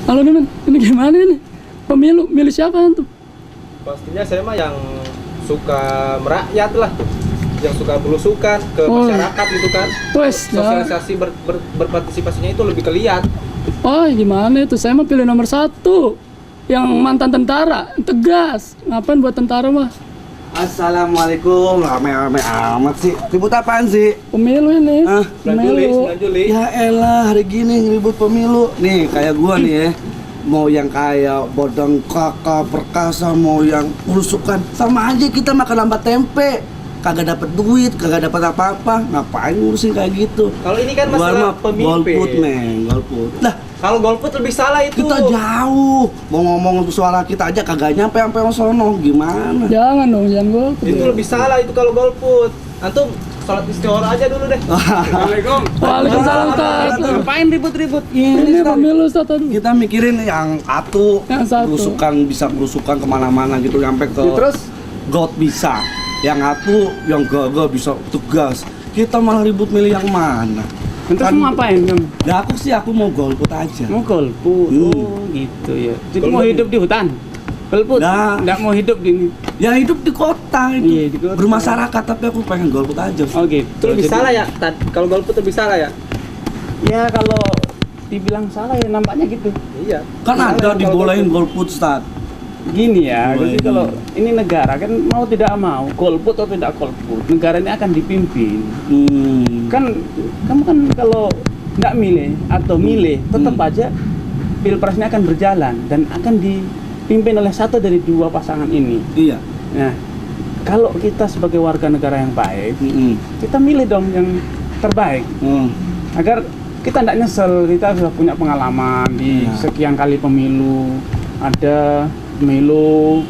Halo teman, ini gimana ini? Pemilu, milih siapa tuh? Pastinya saya mah yang suka merakyat lah, yang suka belusukan ke masyarakat gitu kan. Wes, sosialisasi berpartisipasinya itu lebih kelihatan. Oh gimana itu? Saya mah pilih nomor 1, yang mantan tentara, tegas. Ngapain buat tentara mah? Assalamualaikum, rame-rame amat sih. Ribut apaan sih? Pemilu ini. 9 Juli. Ya elah, hari gini ribut pemilu. Nih, kayak gua nih ya. Mau yang kayak bodong kakak perkasa, mau yang belusukan, sama aja kita makan lambat tempe. Kagak dapat duit, kagak dapat apa-apa. Ngapain ngurusin kayak gitu? Kalau ini kan masalah pemimpin. Golput, golput. Lah, kalau golput lebih salah itu. kita jauh. Mau ngomong untuk suara kita aja kagak nyampe sampai sono. Gimana? Jangan dong, jangan golput. Itu lebih salah itu kalau golput. Antum sholat istiqoroh aja dulu deh. Assalamualaikum. Waalaikumsalam Ustaz. Ngapain ribut-ribut? Ini pemilu Ustaz. Kita mikirin yang Yang satu. belusukan kemana-mana gitu sampai ke Terus God bisa, yang satu yang gak bisa tugas. Kita malah ribut milih yang mana? Terus mau ngapain kamu? Ya aku mau golput aja. Mau golput? Oh gitu ya. Jadi mau Golput. hidup di hutan? Golput? Nah. Nggak mau hidup di... Ya hidup di kota itu. Iya, di kota. Bermasyarakat, tapi aku pengen golput aja. Oh gitu. itu lebih Jadi- salah ya. Kalau golput lebih salah ya. Ya kalau dibilang salah ya nampaknya gitu. Iya. Kan Salah ada kalau dibolehin golput. golput, Ustaz. Gini ya, Oh, jadi ini. kalau ini negara kan mau tidak mau, golput atau tidak golput, negara ini akan dipimpin. Kan kamu kan kalau nggak milih atau milih, tetap aja pilpresnya akan berjalan dan akan dipimpin oleh satu dari dua pasangan ini. Iya. Nah, kalau kita sebagai warga negara yang baik, Mm-mm. kita milih dong yang terbaik agar kita tidak nyesel. Kita sudah punya pengalaman di Iya. sekian kali pemilu, ada pemilu,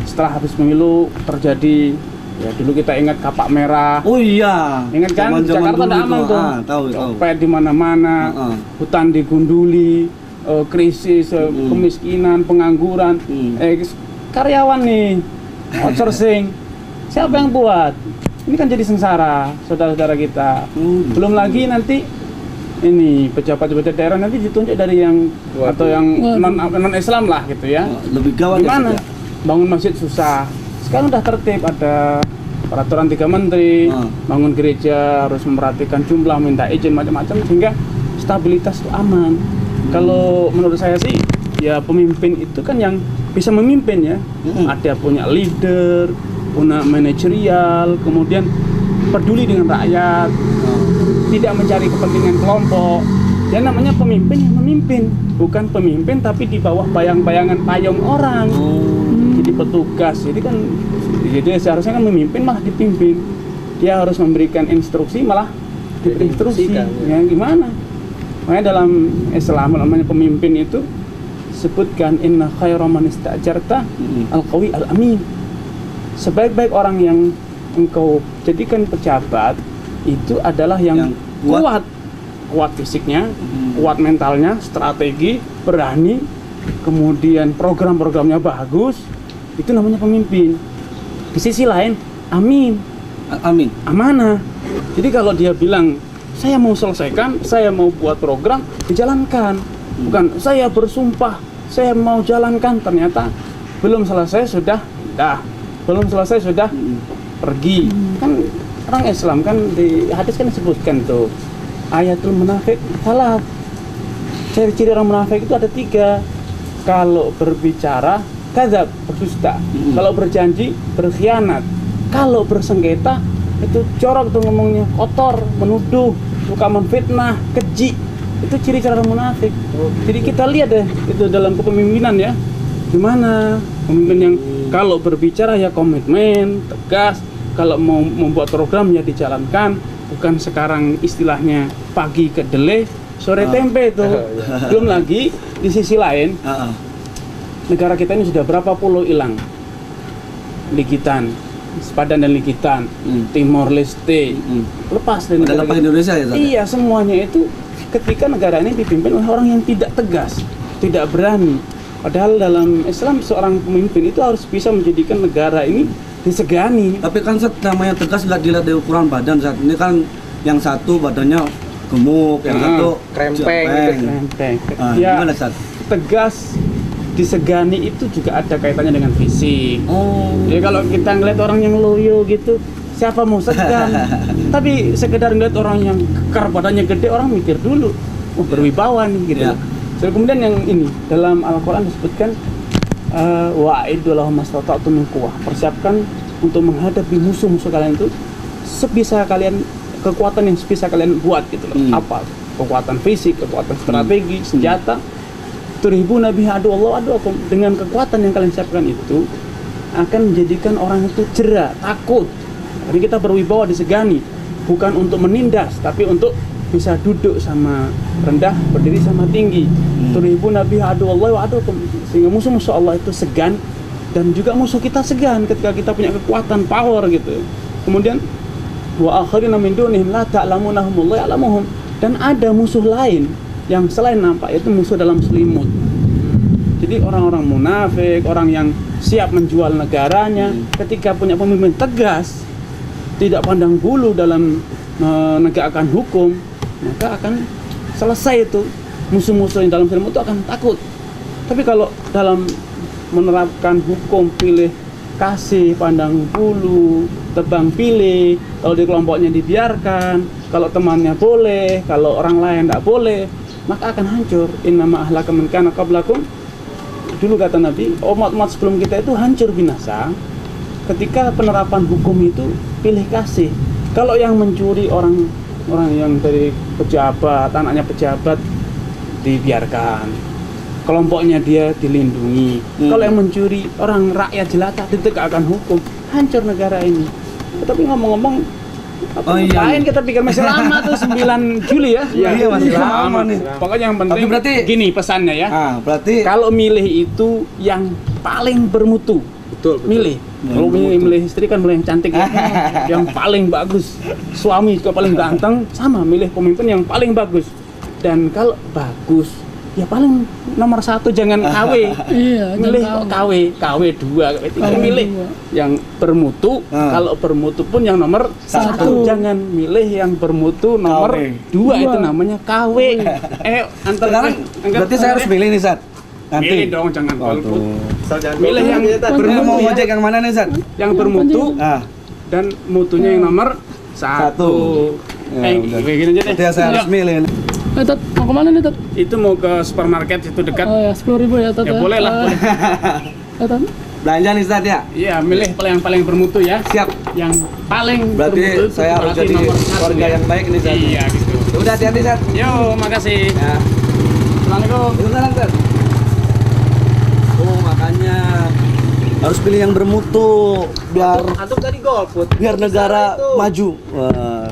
setelah habis pemilu terjadi ya dulu kita ingat kapak merah. Oh iya. Ingat kan? Zaman-zaman Jakarta dulu tidak itu. aman tuh. Tahu. Copet di mana-mana, hutan digunduli, krisis, kemiskinan, pengangguran. Karyawan nih, outsourcing. Siapa yang buat? Ini kan jadi sengsara, saudara-saudara kita. Belum lagi nanti ini pejabat-pejabat daerah nanti ditunjuk dari yang atau yang non Islam lah gitu ya. Lebih gawat ya, Gimana? Ustaz, ya? Bangun masjid susah. Sekarang udah tertib, ada peraturan 3 menteri, bangun gereja harus memperhatikan jumlah, minta izin macam-macam sehingga stabilitas itu aman. Kalau menurut saya sih ya pemimpin itu kan yang bisa memimpin ya. Ada punya leader, punya manajerial, kemudian peduli dengan rakyat, tidak mencari kepentingan kelompok. Dia namanya pemimpin yang memimpin, bukan pemimpin tapi di bawah bayang-bayangan payung orang. Jadi petugas, jadi seharusnya kan memimpin malah dipimpin. Dia harus memberikan instruksi malah diberi instruksi. Ya gimana? Makanya dalam Islam namanya pemimpin itu sebutkan inna khairu man ista'jarta al-qawi al-amin. Sebaik-baik orang yang engkau jadikan pejabat itu adalah yang kuat fisiknya, kuat mentalnya, strategi, berani, kemudian program-programnya bagus. Itu namanya pemimpin. Di sisi lain, amin, amanah. Jadi kalau dia bilang saya mau selesaikan, saya mau buat program, dijalankan. Bukan saya bersumpah, saya mau jalankan, ternyata belum selesai sudah belum selesai sudah pergi. Kan orang Islam kan di hadis kan disebutkan tuh ayatul munafik salah. Ciri-ciri orang munafik itu ada 3. Kalau berbicara kadzab, berdusta. Kalau berjanji berkhianat. Kalau bersengketa itu jorok tuh ngomongnya, kotor, menuduh, suka memfitnah, keji. Itu ciri-ciri orang munafik. Jadi kita lihat deh itu dalam kepemimpinan ya. Gimana pemimpin yang kalau berbicara ya komitmen, tegas, kalau mau membuat program ya dijalankan, bukan sekarang istilahnya pagi kedelai, sore tempe itu. Belum lagi di sisi lain, negara kita ini sudah berapa pulau hilang? Likitan, Sepadan dan Likitan, Timor Leste, lepas dari negara kita. Indonesia ya, Zat? Iya, semuanya itu ketika negara ini dipimpin oleh orang yang tidak tegas, tidak berani. Padahal dalam Islam seorang pemimpin itu harus bisa menjadikan negara ini disegani. Tapi kan Zat, namanya tegas nggak dilihat dari ukuran badan, Zat. Ini kan yang satu badannya gemuk, yang satu krempeng cepeng. Enteng. Ah, Ya, gimana, Zat? tegas, disegani itu juga ada kaitannya dengan fisik. Oh. Jadi kalau kita ngeliat orang yang loyo gitu, siapa mau segan? Tapi sekedar ngeliat orang yang kekar badannya gede, orang mikir dulu, oh berwibawa nih gitu. Ya. So, kemudian yang ini dalam Al-Quran disebutkan wa'iddu lahum mastata'tum min quwwah. Persiapkan untuk menghadapi musuh-musuh kalian itu sebisa kalian, kekuatan yang sebisa kalian buat gitu loh. Apa? Kekuatan fisik, kekuatan strategi, senjata. Turhibuna biha aduwallahu aduwakum. Dengan kekuatan yang kalian siapkan itu akan menjadikan orang itu jera, takut. Jadi kita berwibawa disegani, bukan untuk menindas, tapi untuk bisa duduk sama rendah, berdiri sama tinggi. Turhibuna biha aduwallahi wa aduwakum. Sehingga musuh-musuh Allah itu segan, dan juga musuh kita segan ketika kita punya kekuatan, power gitu. Kemudian wa akharina min dunihim la ta'lamunahum wallahu ya'lamuhum. Dan ada musuh lain yang selain nampak, itu musuh dalam selimut. Jadi orang-orang munafik, orang yang siap menjual negaranya, ketika punya pemimpin tegas, tidak pandang bulu dalam menegakkan hukum, maka akan selesai itu. Musuh-musuh yang dalam selimut itu akan takut. Tapi kalau dalam menerapkan hukum pilih kasih, pandang bulu, tebang pilih, kalau di kelompoknya dibiarkan, kalau temannya boleh, kalau orang lain tidak boleh, maka akan hancur. Innama ahlaka man kana qablakum. Dulu kata Nabi, umat-umat sebelum kita itu hancur binasa ketika penerapan hukum itu pilih kasih. Kalau yang mencuri orang yang dari pejabat, anaknya pejabat dibiarkan, kelompoknya dia dilindungi. Kalau yang mencuri orang rakyat jelata ditegakkan hukum, hancur negara ini. Tapi ngomong-ngomong, ngapain kita pikir masih lama tuh 9 Juli ya? Iya, masih lama nih. Pokoknya yang penting Tapi berarti gini pesannya ya. Berarti Kalau milih itu yang paling bermutu. Betul. Milih. Kalau milih istri kan milih yang cantik ya. Yang paling bagus. Suami juga paling ganteng, sama milih pemimpin yang paling bagus. Dan kalau bagus, ya paling nomor 1 jangan KW. Iya, Milih jangan kok KW 2, KW 3. Milih yang bermutu. Kalau bermutu pun yang nomor 1. Jangan milih yang bermutu nomor 2, itu namanya KW. sekarang berarti saya harus pilih nih, Sat. Nanti. Milih dong, jangan golput. Jangan Milih yang Ini mau bermutu ya. ngojek yang mana nih, Sat? Yang bermutu dan mutunya yang nomor 1. Ya, udah. Gini aja deh. Berarti saya harus milih. Tat, mau kemana nih, Tat? Itu mau ke supermarket itu dekat. Oh ya, 10.000 ya, Tat. Ya boleh lah. Boleh. Tat. Belanja nih, Sat ya. Iya, milih yang paling bermutu ya. Siap. Yang paling Berarti bermutu itu saya harus berarti jadi nomor 1 warga ya. yang baik nih, Sat. Iya gitu. Udah, hati-hati, Sat. Yo, makasih. Ya. Assalamualaikum. Gimana, Sat? Oh, makanya harus pilih yang bermutu biar Antum tadi golput. negara Itu. maju. Wah.